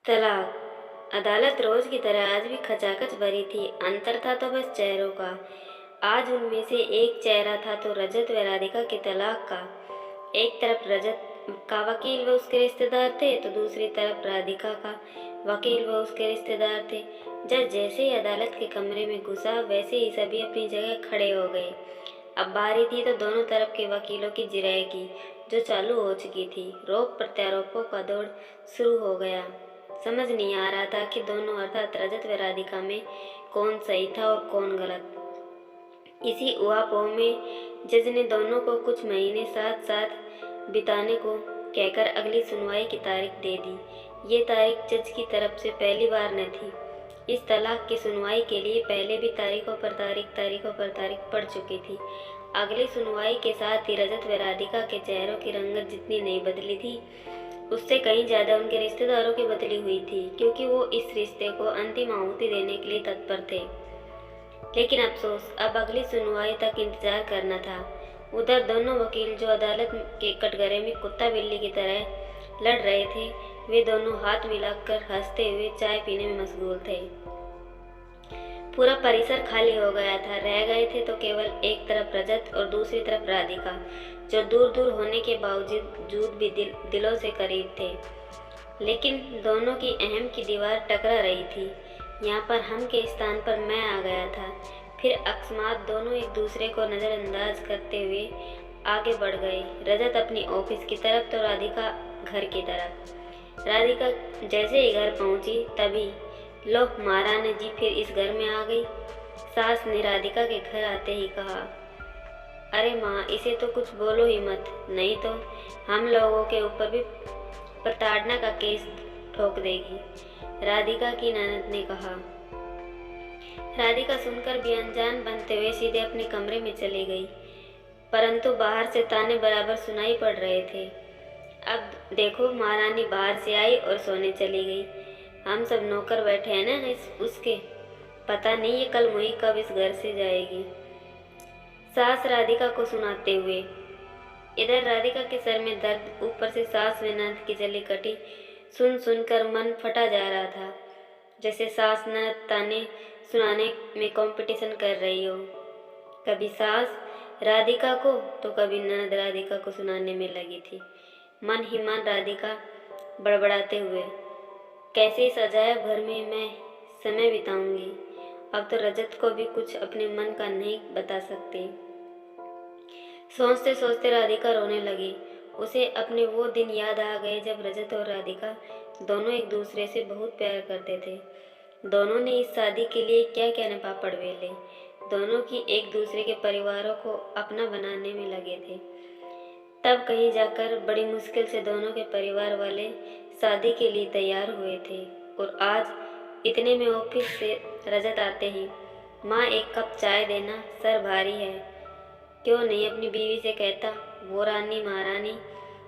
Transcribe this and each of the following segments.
तलाक। अदालत रोज की तरह आज भी खचाखच भरी थी। अंतर था तो बस चेहरों का। आज उनमें से एक चेहरा था तो रजत व राधिका के तलाक का। एक तरफ रजत का वकील व उसके रिश्तेदार थे तो दूसरी तरफ राधिका का वकील व उसके रिश्तेदार थे। जज जैसे ही अदालत के कमरे में घुसा वैसे ही सभी अपनी जगह खड़े हो गए। अब बारी थी तो दोनों तरफ के वकीलों की जिरह की, जो चालू हो चुकी थी। रोप प्रत्यारोपों का दौर शुरू हो गया। समझ नहीं आ रहा था कि दोनों अर्थात रजत व राधिका में कौन सही था और कौन गलत। इसी उहापोह में जज ने दोनों को कुछ महीने साथ साथ बिताने को कहकर अगली सुनवाई की तारीख दे दी। ये तारीख जज की तरफ से पहली बार न थी। इस तलाक की सुनवाई के लिए पहले भी तारीखों पर तारीख पड़ चुकी थी। अगली सुनवाई के साथ ही रजत व राधिका के चेहरों की रंगत जितनी नहीं बदली थी, उससे कहीं ज्यादा उनके रिश्तेदारों की बदली हुई थी, क्योंकि वो इस रिश्ते को अंतिम आहुति देने के लिए तत्पर थे। लेकिन अफसोस, अब अगली सुनवाई तक इंतजार करना था। उधर दोनों वकील जो अदालत के कटघरे में कुत्ता बिल्ली की तरह लड़ रहे थे, वे दोनों हाथ मिलाकर हंसते हुए चाय पीने में मशगूल थे। पूरा परिसर खाली हो गया था। रह गए थे तो केवल एक तरफ रजत और दूसरी तरफ राधिका, जो दूर दूर होने के बावजूद भी दिलों से करीब थे। लेकिन दोनों की अहम की दीवार टकरा रही थी। यहाँ पर हम के स्थान पर मैं आ गया था। फिर अकस्मात दोनों एक दूसरे को नज़रअंदाज करते हुए आगे बढ़ गए। रजत अपनी ऑफिस की तरफ तो राधिका घर की तरफ। राधिका जैसे ही घर पहुंची तभी लो, महारानी जी फिर इस घर में आ गई। सास ने राधिका के घर आते ही कहा, अरे माँ, इसे तो कुछ बोलो ही मत, नहीं तो हम लोगों के ऊपर भी प्रताड़ना का केस ठोक देगी। राधिका की ननद ने कहा। राधिका सुनकर भी अनजान बनते हुए सीधे अपने कमरे में चली गई, परंतु बाहर से ताने बराबर सुनाई पड़ रहे थे। अब देखो, महारानी बाहर से आई और सोने चली गई। हम सब नौकर बैठे हैं ना उसके, पता नहीं ये कल मुई कब इस घर से जाएगी। सास राधिका को सुनाते हुए। इधर राधिका के सर में दर्द, ऊपर से सास व ननद की जली कटी सुन सुनकर मन फटा जा रहा था। जैसे सास ननद ताने सुनाने में कंपटीशन कर रही हो। कभी सास राधिका को तो कभी ननद राधिका को सुनाने में लगी थी। मन ही मन राधिका बड़बड़ाते हुए, कैसे इस अजायब घर में मैं समय बिताऊंगी। अब तो रजत को भी कुछ अपने मन का नहीं बता सकती। सोचते सोचते राधिका रोने लगी। उसे अपने वो दिन याद आ गए जब रजत और राधिका दोनों एक दूसरे से बहुत प्यार करते थे। दोनों ने इस शादी के लिए क्या क्या न पापड़ बेले। दोनों की एक दूसरे के परिवारों को अपना बनाने में लगे थे। तब कहीं जाकर बड़ी मुश्किल से दोनों के परिवार वाले शादी के लिए तैयार हुए थे। और आज इतने में ऑफिस से रजत आते ही, माँ एक कप चाय देना, सर भारी है। क्यों नहीं अपनी बीवी से कहता, वो रानी महारानी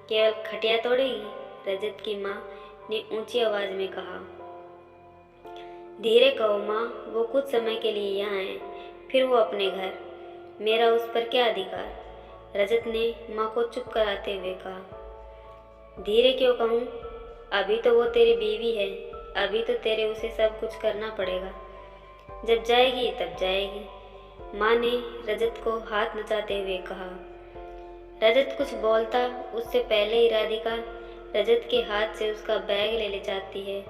केवल खटिया तोड़ेगी। रजत की माँ ने ऊंची आवाज में कहा। धीरे कहो माँ, वो कुछ समय के लिए यहाँ है, फिर वो अपने घर। मेरा उस पर क्या अधिकार। रजत ने माँ को चुप कराते हुए कहा। धीरे क्यों कहूँ, अभी तो वो तेरी बीवी है, अभी तो तेरे उसे सब कुछ करना पड़ेगा। जब जाएगी तब जाएगी, माँ ने रजत को हाथ नचाते हुए कहा। रजत कुछ बोलता उससे पहले ही राधिका रजत के हाथ से उसका बैग ले जाती है,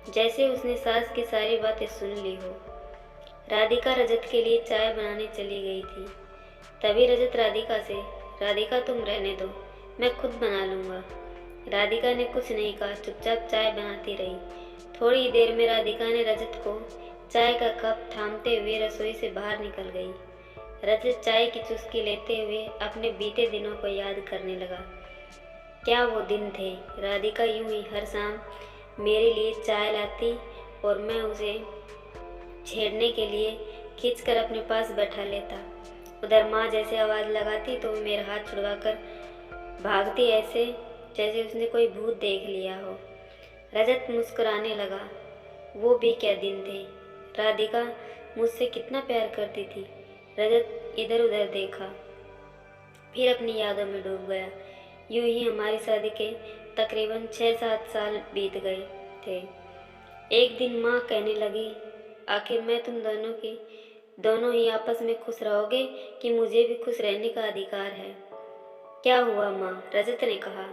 जैसे उसने सास की सारी बातें सुन ली हो। राधिका रजत के लिए चाय बनाने चली गई थी। तभी रजत राधिका से, राधिका तुम रहने दो, मैं खुद बना लूँगा। राधिका ने कुछ नहीं कहा, चुपचाप चाय बनाती रही। थोड़ी देर में राधिका ने रजत को चाय का कप थामते हुए रसोई से बाहर निकल गई। रजत चाय की चुस्की लेते हुए अपने बीते दिनों को याद करने लगा। क्या वो दिन थे। राधिका यूं ही हर शाम मेरे लिए चाय लाती और मैं उसे छेड़ने के लिए खींचकर अपने पास बैठा लेता। उधर माँ जैसे आवाज़ लगाती तो मेरा हाथ छुड़वाकर भागती, ऐसे जैसे उसने कोई भूत देख लिया हो। रजत मुस्कुराने लगा। वो भी क्या दिन थे। राधिका मुझसे कितना प्यार करती थी। रजत इधर उधर देखा, फिर अपनी यादों में डूब गया। यूं ही हमारी शादी के तकरीबन 6-7 साल बीत गए थे। एक दिन माँ कहने लगी, आखिर मैं तुम दोनों ही आपस में खुश रहोगे कि मुझे भी खुश रहने का अधिकार है? क्या हुआ माँ? रजत ने कहा।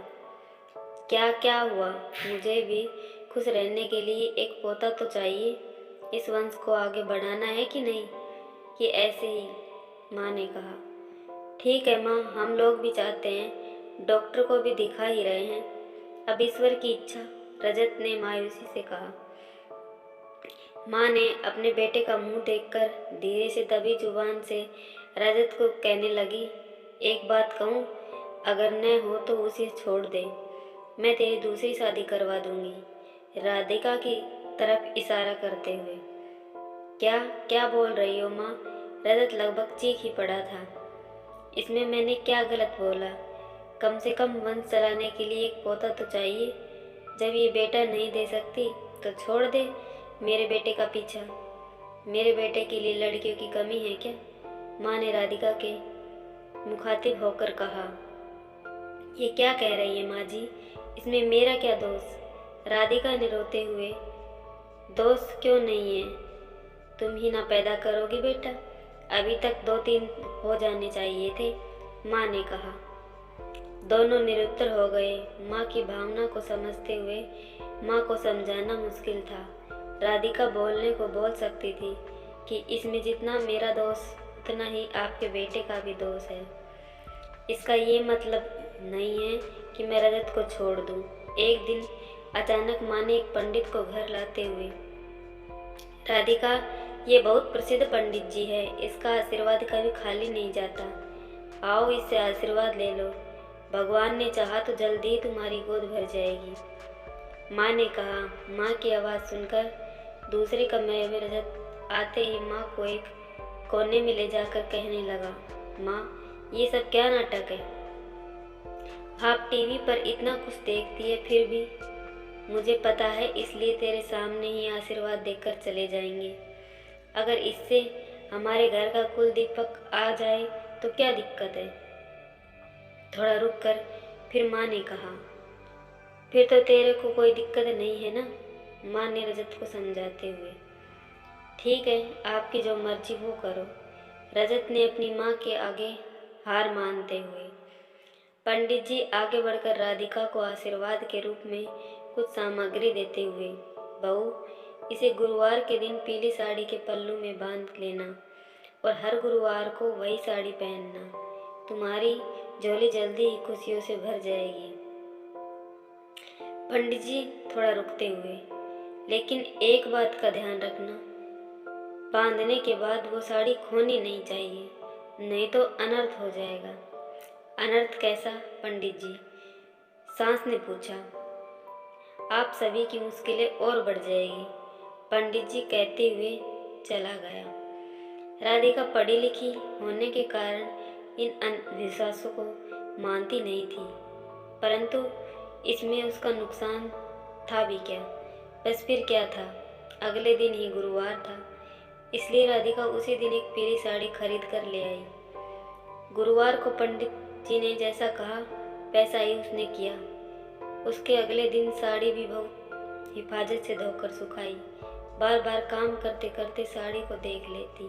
क्या क्या हुआ? मुझे भी खुश रहने के लिए एक पोता तो चाहिए। इस वंश को आगे बढ़ाना है कि नहीं, कि ऐसे ही? माँ ने कहा। ठीक है माँ, हम लोग भी चाहते हैं, डॉक्टर को भी दिखा ही रहे हैं। अब ईश्वर की इच्छा, रजत ने मायूसी से कहा। माँ ने अपने बेटे का मुंह देखकर धीरे से दबी जुबान से रजत को कहने लगी, एक बात कहूँ, अगर न हो तो उसे छोड़ दे, मैं तेरी दूसरी शादी करवा दूंगी, राधिका की तरफ इशारा करते हुए। क्या क्या बोल रही हो माँ? रजत लगभग चीख ही पड़ा था। इसमें मैंने क्या गलत बोला? कम से कम वंश चलाने के लिए एक पोता तो चाहिए। जब ये बेटा नहीं दे सकती तो छोड़ दे मेरे बेटे का पीछा। मेरे बेटे के लिए लड़कियों की कमी है क्या? माँ ने राधिका के मुखातिब होकर कहा। ये क्या कह रही है माँ जी? इसमें मेरा क्या दोष? राधिका ने रोते हुए। दोष क्यों नहीं है? तुम ही ना पैदा करोगी बेटा, अभी तक 2-3 हो जाने चाहिए थे, माँ ने कहा। दोनों निरुत्तर हो गए। माँ की भावना को समझते हुए माँ को समझाना मुश्किल था। राधिका बोलने को बोल सकती थी कि इसमें जितना मेरा दोष उतना ही आपके बेटे का भी दोष है। इसका ये मतलब नहीं है कि मैं रजत को छोड़ दूं। एक दिन अचानक माँ ने एक पंडित को घर लाते हुए, राधिका, ये बहुत प्रसिद्ध पंडित जी है, इसका आशीर्वाद कभी खाली नहीं जाता, आओ इससे आशीर्वाद ले लो, भगवान ने चाहा तो जल्दी ही तुम्हारी गोद भर जाएगी। माँ ने कहा। माँ की आवाज़ सुनकर दूसरे कमरे में रजत आते ही माँ को एक कोने में ले जाकर कहने लगा, माँ, ये सब क्या नाटक है? आप टीवी पर इतना कुछ देखती है, फिर भी मुझे पता है, इसलिए तेरे सामने ही आशीर्वाद देकर चले जाएंगे। अगर इससे हमारे घर का कुल दीपक आ जाए तो क्या दिक्कत है? थोड़ा रुक कर फिर माँ ने कहा, फिर तो तेरे को कोई दिक्कत नहीं है ना? माँ ने रजत को समझाते हुए। ठीक है, आपकी जो मर्जी वो करो, रजत ने अपनी माँ के आगे हार मानते हुए। पंडित जी आगे बढ़कर राधिका को आशीर्वाद के रूप में कुछ सामग्री देते हुए, बहू, इसे गुरुवार के दिन पीली साड़ी के पल्लू में बांध लेना और हर गुरुवार को वही साड़ी पहनना, तुम्हारी झोली जल्दी ही खुशियों से भर जाएगी। पंडित जी थोड़ा रुकते हुए, लेकिन एक बात का ध्यान रखना, बांधने के बाद वो साड़ी खोनी नहीं चाहिए, नहीं तो अनर्थ हो जाएगा। अनर्थ कैसा पंडित जी? सांस ने पूछा। आप सभी की मुश्किलें और बढ़ जाएगी, पंडित जी कहते हुए चला गया। राधिका पढ़ी लिखी होने के कारण इन अंधविश्वासों को मानती नहीं थी, परंतु इसमें उसका नुकसान था भी क्या? बस फिर क्या था, अगले दिन ही गुरुवार था, इसलिए राधिका उसी दिन एक पीली साड़ी खरीद कर ले आई। गुरुवार को पंडित जी ने जैसा कहा वैसा ही उसने किया। उसके अगले दिन साड़ी भी बहुत हिफाजत से धोकर सुखाई। बार बार काम करते करते साड़ी को देख लेती,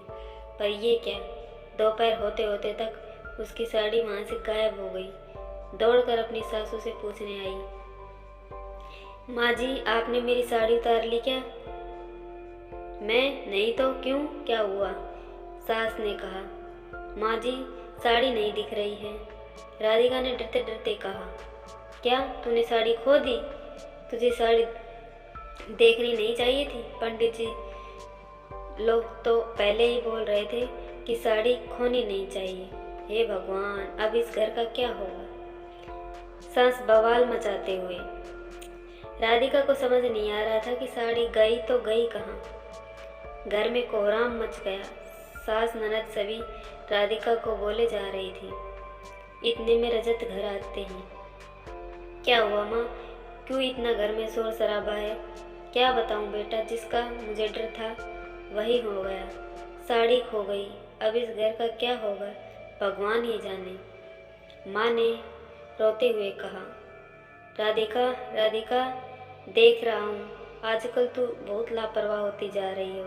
पर ये क्या, दोपहर होते होते तक उसकी साड़ी वहाँ से गायब हो गई। दौड़कर अपनी सासू से पूछने आई, माँ जी, आपने मेरी साड़ी उतार ली क्या? मैं नहीं तो क्यों, क्या हुआ? सास ने कहा। माँ जी, साड़ी नहीं दिख रही है। राधिका ने डरते डरते कहा। क्या तूने साड़ी खो दी? तुझे साड़ी देखनी नहीं चाहिए थी? पंडित जी लोग तो पहले ही बोल रहे थे कि साड़ी खोनी नहीं चाहिए। हे भगवान, अब इस घर का क्या होगा? सास बवाल मचाते हुए। राधिका को समझ नहीं आ रहा था कि साड़ी गई तो गई कहाँ। घर में कोहराम मच गया। सास ननद सभी राधिका को बोले जा रही थी। इतने में रजत घर आते ही, क्या हुआ माँ, क्यों इतना घर में शोर शराबा है? क्या बताऊँ बेटा, जिसका मुझे डर था वही हो गया, साड़ी खो गई। अब इस घर का क्या होगा भगवान ही जाने। माँ ने रोते हुए कहा। राधिका, राधिका, देख रहा हूँ, आजकल तू बहुत लापरवाह होती जा रही हो।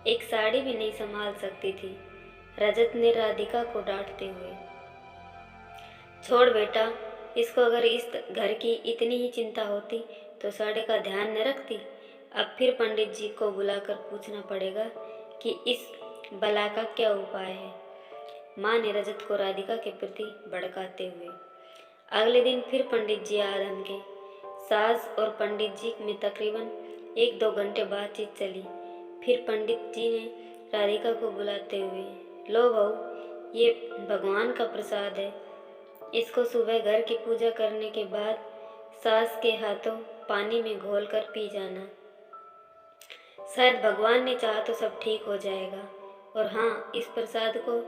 एक साड़ी भी नहीं संभाल सकती थी, रजत ने राधिका को डांटते हुए। छोड़ बेटा, इसको अगर इस घर की इतनी ही चिंता होती तो साड़ी का ध्यान न रखती। अब फिर पंडित जी को बुलाकर पूछना पड़ेगा कि इस बला का क्या उपाय है, माँ ने रजत को राधिका के प्रति भड़काते हुए। अगले दिन फिर पंडित जी आ धमके। सास और पंडित जी में तकरीबन 1-2 घंटे बातचीत चली। फिर पंडित जी ने राधिका को बुलाते हुए, लो बहू, ये भगवान का प्रसाद है, इसको सुबह घर की पूजा करने के बाद सास के हाथों पानी में घोलकर पी जाना। शायद भगवान ने चाहा तो सब ठीक हो जाएगा। और हाँ, इस प्रसाद को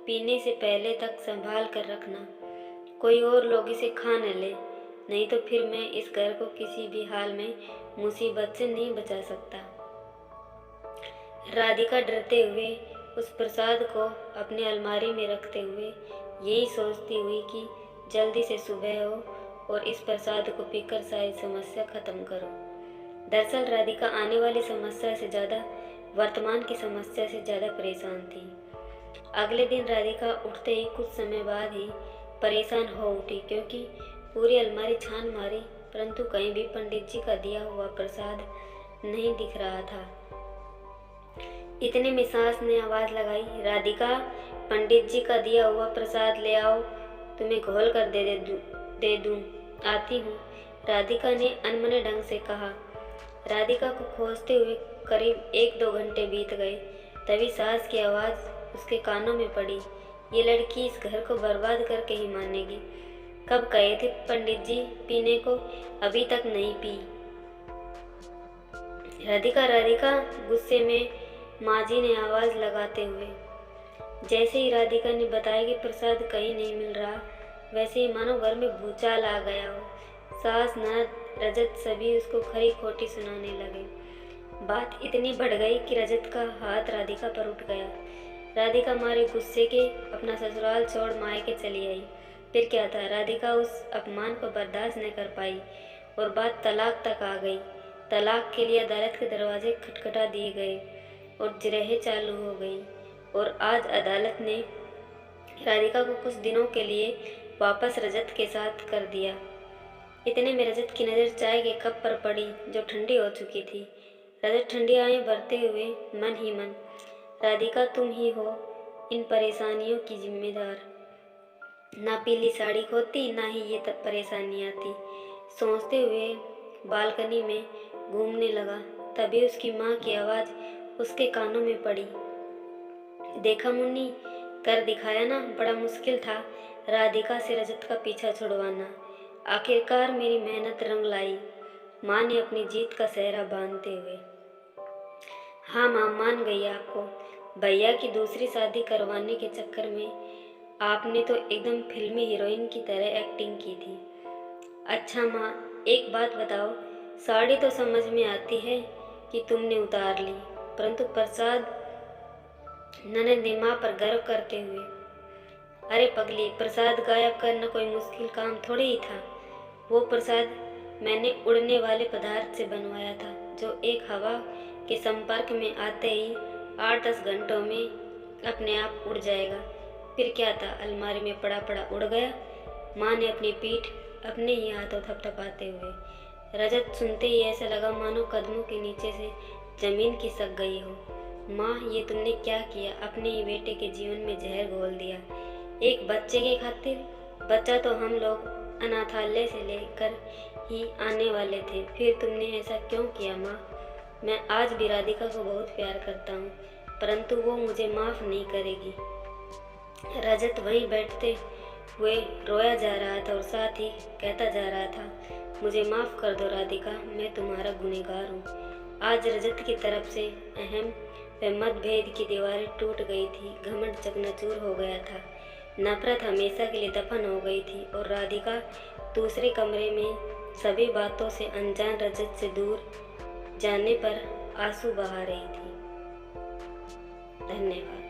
पीने से पहले तक संभाल कर रखना, कोई और लोग इसे खा न ले, नहीं तो फिर मैं इस घर को किसी भी हाल में मुसीबत से नहीं बचा सकता। राधिका डरते हुए उस प्रसाद को अपनी अलमारी में रखते हुए यही सोचती हुई कि जल्दी से सुबह हो और इस प्रसाद को पीकर सारी समस्या खत्म करो। दरअसल राधिका आने वाली समस्या से ज़्यादा वर्तमान की समस्या से ज़्यादा परेशान थी। अगले दिन राधिका उठते ही कुछ समय बाद ही परेशान हो उठी, क्योंकि पूरी अलमारी छान मारी परंतु कहीं भी पंडित जी का दिया हुआ प्रसाद नहीं दिख रहा था। इतने में सास ने आवाज़ लगाई, राधिका, पंडित जी का दिया हुआ प्रसाद ले आओ, तुम्हें घोल कर दे दूँ, आती हूँ, राधिका ने अनमने ढंग से कहा। राधिका को खोजते हुए करीब 1-2 घंटे बीत गए। तभी सास की आवाज़ उसके कानों में पड़ी, ये लड़की इस घर को बर्बाद करके ही मानेगी। कब कहे थे पंडित जी पीने को, अभी तक नहीं पी। राधिका, गुस्से में माँ जी ने आवाज़ लगाते हुए। जैसे ही राधिका ने बताया कि प्रसाद कहीं नहीं मिल रहा, वैसे ही मानो घर में भूचाल आ गया हो। सास, ननद, रजत सभी उसको खरी खोटी सुनाने लगे। बात इतनी बढ़ गई कि रजत का हाथ राधिका पर उठ गया। राधिका मारे गुस्से के अपना ससुराल छोड़ मायके चली आई। फिर क्या था, राधिका उस अपमान को बर्दाश्त न कर पाई और बात तलाक तक आ गई। तलाक के लिए अदालत के दरवाजे खटखटा दिए गए और जिरह चालू हो गई। और आज अदालत ने राधिका को कुछ दिनों के लिए वापस रजत के साथ कर दिया। इतने में रजत की नज़र चाय के कप पर पड़ी जो ठंडी हो चुकी थी। रजत ठंडी आंखें भरते हुए मन ही मन, राधिका, तुम ही हो इन परेशानियों की जिम्मेदार। ना पीली साड़ी खोती, ना ही ये तब परेशानी आती। सोचते हुए बालकनी में घूमने लगा। तभी उसकी माँ की आवाज़ उसके कानों में पड़ी, देखा मुन्नी, कर दिखाया ना, बड़ा मुश्किल था राधिका से रजत का पीछा छुड़वाना। आखिरकार मेरी मेहनत रंग लाई, माँ ने अपनी जीत का सेहरा बांधते हुए। हाँ माँ, मान गई आपको। भैया की दूसरी शादी करवाने के चक्कर में आपने तो एकदम फिल्मी हीरोइन की तरह एक्टिंग की थी। अच्छा माँ, एक बात बताओ, साड़ी तो समझ में आती है कि तुमने उतार ली, परंतु प्रसाद, ननद ने माँ पर गर्व करते हुए। अरे पगली, प्रसाद गायब करना कोई मुश्किल काम थोड़ी ही था। वो प्रसाद मैंने उड़ने वाले पदार्थ से बनवाया था, जो एक हवा के संपर्क में आते ही 8-10 घंटों में अपने आप उड़ जाएगा। फिर क्या था, अलमारी में पड़ा पड़ा उड़ गया। माँ ने अपनी पीठ अपने ही हाथों थपथपाते हुए। रजत सुनते ही ऐसा लगा मानो कदमों के नीचे से जमीन खिसक गई हो। माँ, ये तुमने क्या किया, अपने ही बेटे के जीवन में जहर घोल दिया, एक बच्चे के खातिर। बच्चा तो हम लोग अनाथालय से लेकर ही आने वाले थे, फिर तुमने ऐसा क्यों किया माँ? मैं आज भी राधिका को बहुत प्यार करता हूँ, परंतु वो मुझे माफ़ नहीं करेगी। रजत वहीं बैठते हुए रोया जा रहा था और साथ ही कहता जा रहा था, मुझे माफ़ कर दो राधिका, मैं तुम्हारा गुनहगार हूँ। आज रजत की तरफ से अहम व मतभेद की दीवारें टूट गई थी, घमंड चकनाचूर हो गया था, नफरत हमेशा के लिए दफन हो गई थी और राधिका दूसरे कमरे में सभी बातों से अनजान रजत से दूर जाने पर आंसू बहा रही थी। धन्यवाद।